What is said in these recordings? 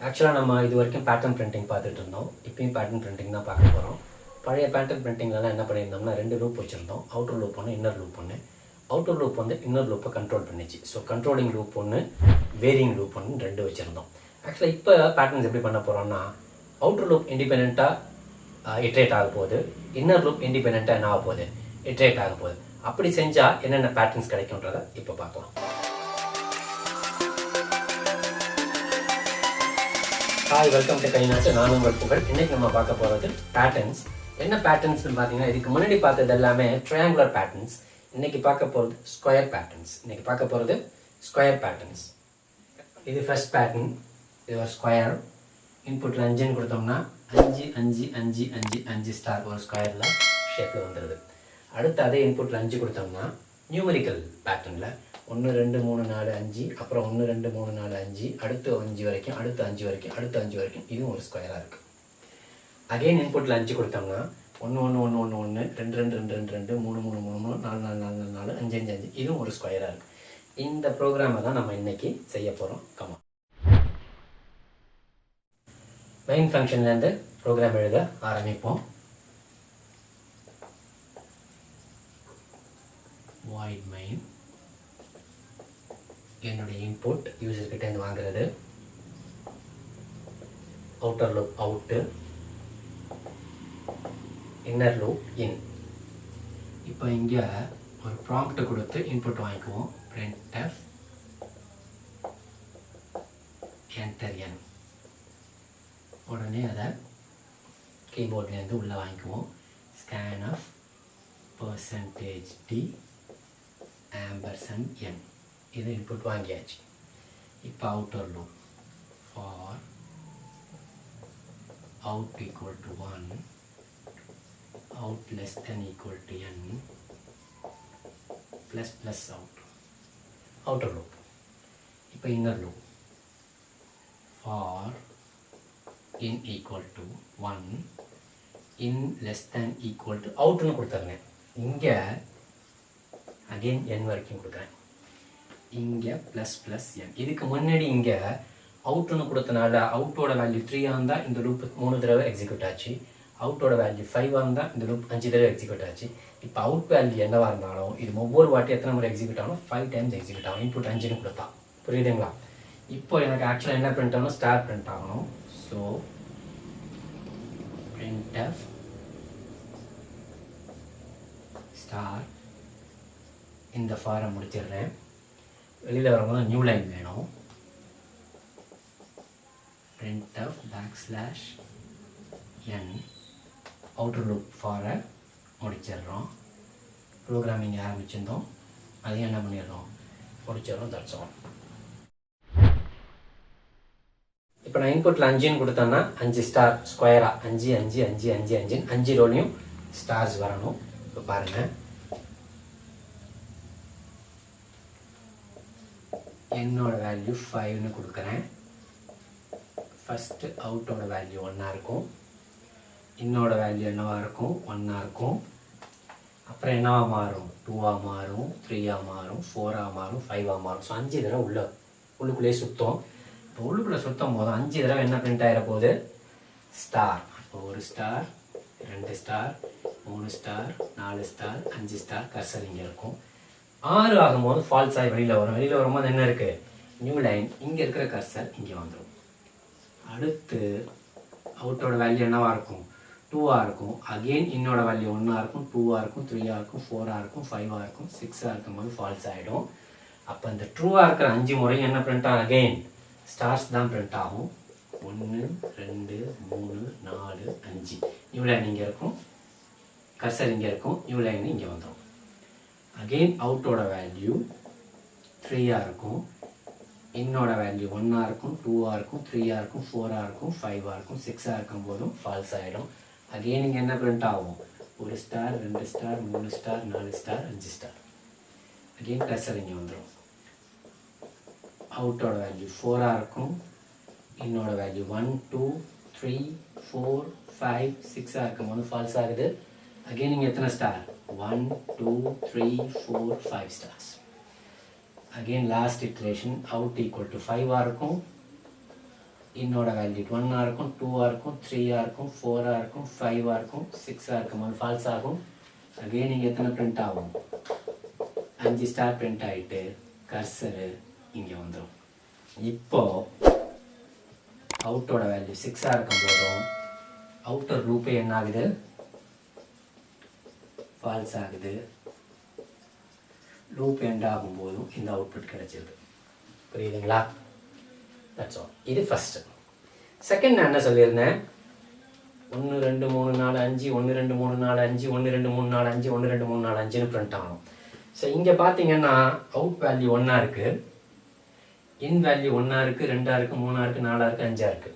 ஆக்சுவலாக நம்ம இது வரைக்கும் பேட்டர்ன் பிரிண்டிங் பார்த்துட்டு இருந்தோம். இப்பயும் பேட்டர்ன் பிரிண்டிங் தான் பார்க்க போகிறோம். பழைய பேட்டர்ன் பிரிண்டிங்லலாம் என்ன பண்ணியிருந்தோம்னா 2 லூப் வச்சுருந்தோம். அவுட்டர் லூப் ஒன்று, இன்னர் லூப் ஒன்று. அவுட்டர் லூப் வந்து இன்னர் லூப்பை கண்ட்ரோல் பண்ணிச்சு. ஸோ கண்ட்ரோலிங் லூப் ஒன்று, வேரியிங் லூப் ஒன்று 2 வச்சுருந்தோம். ஆக்சுவலாக இப்போ பேட்டர்ன்ஸ் எப்படி பண்ண போகிறோம்னா, அவுட்டர் லூப் இண்டிபெண்ட்டாக இட்ரேட் ஆக போகுது, இன்னர் லூப் இண்டிபெண்ட்டாக என்ன ஆக போகுது, இட்ரேட் ஆக போகுது. அப்படி செஞ்சால் என்னென்ன பேட்டர்ன்ஸ் கிடைக்கும்ன்றதை இப்போ பார்க்கலாம். Hi, welcome to Kainattu. நான் உங்கள் புகழ். இன்னைக்கு நம்ம பார்க்க போகிறது பேட்டர்ன்ஸ். என்ன பேட்டர்ன்ஸ்னு பார்த்தீங்கன்னா, இதுக்கு முன்னாடி பார்த்தது எல்லாமே ட்ரையாங்குலர் பேட்டர்ன்ஸ். இன்னைக்கு பார்க்க போகிறது ஸ்கொயர் பேட்டர்ன்ஸ். இது ஃபர்ஸ்ட் பேட்டர்ன். இது ஒரு ஸ்கொயர். இன்புட்டில் 5ன்னு கொடுத்தோம்னா 5 5 5 5 5 ஸ்டார் ஒரு ஸ்கொயரில் ஷேப்பில் வந்துடுது. அடுத்து அதே இன்புட்டில் 5 கொடுத்தோம்னா நியூமரிக்கல் பேட்டர்னில் 1 2 3 4 5, அப்புறம் 1 2 3 4 5, அடுத்து 5 வரைக்கும், அடுத்து 5 வரைக்கும், அடுத்து 5 வரைக்கும். இதுவும் ஒரு ஸ்கொயராக இருக்குது. அகெயின் இன்புட்டில் 5 கொடுத்தோம்னா 1 1 1 1 1, 2 2 2 2 2, 3 3 3 3, 4 4 4 4, 5 5 5. இதுவும் ஒரு ஸ்கொயராக இருக்குது. இந்த ப்ரோக்ராமை தான் நம்ம இன்னைக்கு செய்ய போகிறோம். கமா மெயின் ஃபங்க்ஷன்லேருந்து ப்ரோக்ராம் எழுத ஆரம்பிப்போம். void main, என்னுடைய இன்புட் யூசர்கிட்டேருந்து வாங்குறது, outer loop out, inner loop in. இப்போ இங்கே ஒரு ப்ராம்ப்ட் கொடுத்து இன்புட் வாங்கிக்குவோம். printf enter n. உடனே அதை கீபோர்ட்லேருந்து உள்ளே வாங்கிக்குவோம். scanf %d %n. இது இன்புட் வாங்கியாச்சு. இப்போ outer loop for out equal to 1, out less than equal to n, plus plus outer loop. இப்போ inner loop for in equal to 1, in less than equal to அவுட்னு கொடுத்துருங்க. இங்கே again n வரைக்கும் கொடுக்குறேன். இங்கே ப்ளஸ் ப்ளஸ் n. இதுக்கு முன்னாடி இங்கே அவுட்டுன்னு கொடுத்தனால அவுட்டோட வேல்யூ 3 இருந்தால் இந்த லூப் 3 தடவை எக்ஸிக்யூட் ஆச்சு. அவுட்டோட வேல்யூ 5 இருந்தால் இந்த லூப் 5 தடவை எக்ஸிக்யூட் ஆச்சு. இப்போ அவுட் வேல்யூ என்னவாக இருந்தாலும் இது ஒவ்வொரு வாட்டி எத்தனை முறை எக்ஸிக்யூட் ஆகணும், 5 டைம்ஸ் எக்ஸிக்யூட் ஆகும். இன்புட் 5ன்னு கொடுத்தா. புரியுதுங்களா? இப்போ எனக்கு ஆக்சுவலாக என்ன பிரிண்ட் ஆகணும், ஸ்டார் பிரிண்ட் ஆகணும். So printf star. இந்த ஃபாரை முடிச்சிடுறேன். வெளியில் வரும்போது நியூ லைன் வேணும். printf \n அவுட்டர் லூப் ஃபாரை முடிச்சிடுறோம். ப்ரோக்ராமிங் ஆரம்பிச்சிருந்தோம், அதையும் என்ன பண்ணிடுறோம், முடிச்சிடுறோம். That's all. இப்போ நான் இன்புட்டில் 5ன்னு கொடுத்தேன்னா 5 ஸ்டார் ஸ்கொயராக 5 5 5 5 5 5 ரோலையும் ஸ்டார்ஸ் வரணும். இப்போ பாருங்கள், என்னோட வேல்யூ 5ன்னு கொடுக்குறேன். ஃபஸ்ட்டு அவுட்டோட வேல்யூ 1 இருக்கும், இன்னோட வேல்யூ என்னவாக இருக்கும், 1 இருக்கும். அப்புறம் என்னவா மாறும், 2 மாறும், 3 மாறும், 4 மாறும், 5 மாறும். ஸோ 5 தடவை உள்ளுக்குள்ளேயே சுத்தம். இப்போ உள்ளுக்குள்ளே சுத்தம் போதும் 5 தடவை என்ன பிரிண்ட் ஆகிற போகுது, ஸ்டார். இப்போ 1 star, 2 star, 3 star, 4 star, 5 star. Cursor இங்கே இருக்கும். 6 ஆகும்போது ஃபால்ஸ் ஆகி வெளியில் வரும். வெளியில் வரும்போது என்ன இருக்குது, நியூ லைன். இங்கே இருக்கிற கர்சர் இங்கே வந்துடும். அடுத்து அவுட்டோட வேல்யூ என்னவாக இருக்கும், 2 இருக்கும். அகெயின் இன்னோட வேல்யூ 1 இருக்கும், 2 இருக்கும், 3 இருக்கும், 4 இருக்கும், 5 இருக்கும், 6 இருக்கும்போது ஃபால்ஸ் ஆகிடும். அப்போ இந்த ட்ரூவாக இருக்கிற 5 முறையும் என்ன பிரிண்ட் ஆகும், அகெயின் ஸ்டார்ஸ் தான் பிரிண்ட் ஆகும். 1 2 3 4 5. நியூ லைன் இங்கே இருக்கும், கர்சர் இங்கே இருக்கும், நியூ லைன் இங்கே வந்துடும். அகெயின் அவுட்டோட வேல்யூ 3 இருக்கும், இன்னோட வேல்யூ 1 இருக்கும், 2 இருக்கும், 3 இருக்கும், 4 இருக்கும், 5 இருக்கும், 6 இருக்கும் போதும் ஃபால்ஸ் ஆகிடும். அகெயின் இங்கே என்ன பிரிண்ட் ஆகும், 1 star, 2 star, 3 star, 4 star, 5 star. Again cursor இங்கே வந்துடும். அவுட்டோட வேல்யூ 4 இருக்கும், இன்னோட வேல்யூ 1 2 3 4 5 6 இருக்கும்போது ஃபால்ஸ் ஆகுது. அகெயின் இங்கே எத்தனை star, 1 2 3 4 5 stars. Again last iteration out equal to 5 இருக்கும், இன்னோட வேல்யூ 1 இருக்கும், 2 இருக்கும், 3 இருக்கும், 4 இருக்கும், 5 இருக்கும், 6 இருக்கும். அது ஃபால்ஸ் ஆகும். அகைன் இங்கே எத்தனை பிரிண்ட் ஆகும்? 5 ஸ்டார் பிரிண்ட் ஆகிட்டு கர்சரு இங்கே வந்துடும். இப்போ அவுட்டோட வேல்யூ 6 இருக்கும் போதும் அவுட்டர் லூப்பே என்ன ஆகுது? ஃபால்ஸ் ஆகுது. லூப் எண்ட் ஆகும்போதும் இந்த அவுட்புட் கிடைச்சிருது. புரியுதுங்களா? That's all. இது ஃபஸ்ட்டு. செகண்ட் நான் என்ன சொல்லியிருந்தேன்? 1 2 3 4 5 1 2 3 4 5 1 2 3 4 5 1 2 3 4 5ன்னு பிரிண்ட் ஆகணும். ஸோ இங்கே பார்த்தீங்கன்னா அவுட் வேல்யூ 1 இருக்குது, இன் வேல்யூ 1 இருக்குது, 2 இருக்குது, 3 இருக்குது, 4 இருக்குது, 5 இருக்குது.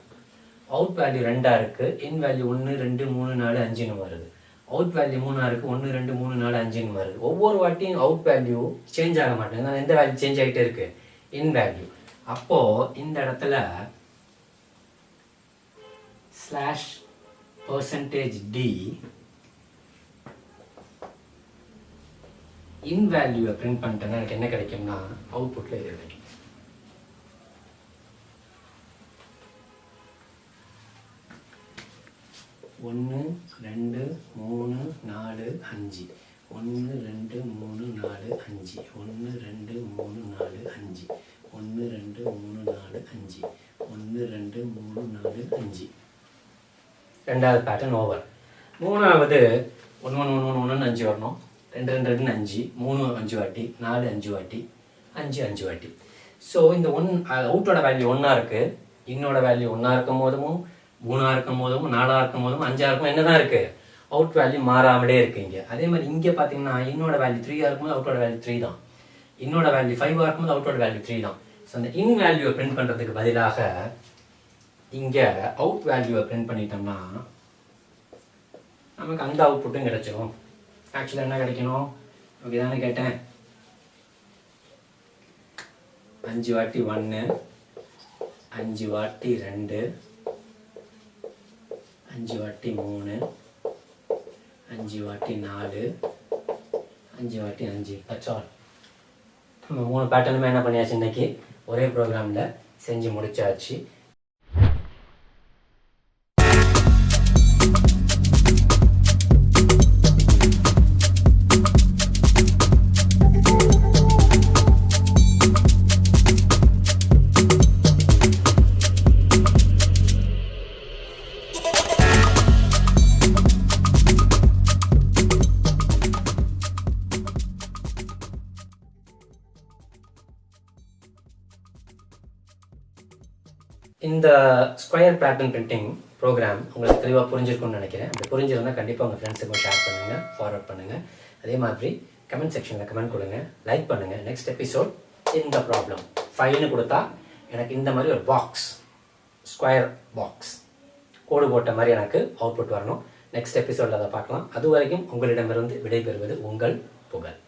அவுட் வேல்யூ 2 இருக்குது, இன் வேல்யூ 1 2 3 4 5ன்னு வருது. அவுட் வேல்யூ 3 இருக்குது, 1 2 3 4 5ன்னு வருது. ஒவ்வொரு வாட்டியும் அவுட் வேல்யூ சேஞ்ச் ஆக மாட்டேங்குது. எந்த வேல்யூ சேஞ்ச் ஆகிட்டே இருக்குது? இன் வேல்யூ. அப்போது இந்த இடத்துல %d இன் வேல்யூவை பிரிண்ட் பண்ணிட்டேன்னா எனக்கு என்ன கிடைக்கும்னா அவுட்புட்டில் இது கிடைக்கும். ஒன்று 2 3 4 5 1 2 3 4 5 1 2 3 4 5 1 2 3 4 5 1 2 3 4 5. ரெண்டாவது பேட்டர்ன் ஓவர். மூணாவது 1 1 1 1 1 5 வரணும். 2 2 2 5 3 5 வாட்டி 4 5 வாட்டி 5 5 வாட்டி. ஸோ இந்த அவுட்டோட வேல்யூ 1 இருக்குது, இன்னோட வேல்யூ 1 இருக்கும் போதும் 3 இருக்கும் போதும் 4 இருக்கும் போதும் 5 இருக்கும் என்ன தான் இருக்குது? அவுட் வேல்யூ மாறாமலே இருக்குது இங்கே. அதே மாதிரி இங்கே பார்த்தீங்கன்னா இன்னோட வேல்யூ 3 இருக்கும்போது அவுட்டோட வேல்யூ 3 தான், இன்னோட வேல்யூ 5 இருக்கும்போது அவுட்டோட வேல்யூ 3 தான். ஸோ அந்த இன் வேல்யூவை பிரிண்ட் பண்ணுறதுக்கு பதிலாக இங்கே அவுட் வேல்யூவை பிரிண்ட் பண்ணிட்டோம்னா நமக்கு அந்த அவுட்புட்டும் கிடைச்சிடும். ஆக்சுவலாக என்ன கிடைக்கணும்? ஓகே தானே கேட்டேன். 5 வாட்டி 1, 5 வாட்டி 2, 5 வாட்டி 3, 5 வாட்டி 4, 5 வாட்டி 5. That's all. நம்ம 3 பேட்டர்னுமே என்ன பண்ணியாச்சு இன்னைக்கு ஒரே ப்ரோக்ராமில் செஞ்சு முடிச்சாச்சு. இந்த ஸ்கொயர் பேட்டர்ன் பிரிண்டிங் ப்ரோக்ராம் உங்களுக்கு தெளிவாக புரிஞ்சிருக்கும்னு நினைக்கிறேன். அப்படி புரிஞ்சிருந்தால் கண்டிப்பாக உங்கள் ஃப்ரெண்ட்ஸுக்கும் ஷேர் பண்ணுங்கள், ஃபார்வர்ட் பண்ணுங்கள். அதே மாதிரி கமெண்ட் செக்ஷனில் கமெண்ட் கொடுங்க, லைக் பண்ணுங்கள். நெக்ஸ்ட் எபிசோட் இந்த ப்ராப்ளம் 5ன்னு கொடுத்தா எனக்கு இந்த மாதிரி ஒரு பாக்ஸ், ஸ்கொயர் பாக்ஸ் கோடு போட்ட மாதிரி எனக்கு அவுட்புட் வரணும். நெக்ஸ்ட் எபிசோடில் அதை பார்க்கலாம். அது வரைக்கும் உங்களிடமிருந்து விடைபெறுவது உங்கள் புகழ்.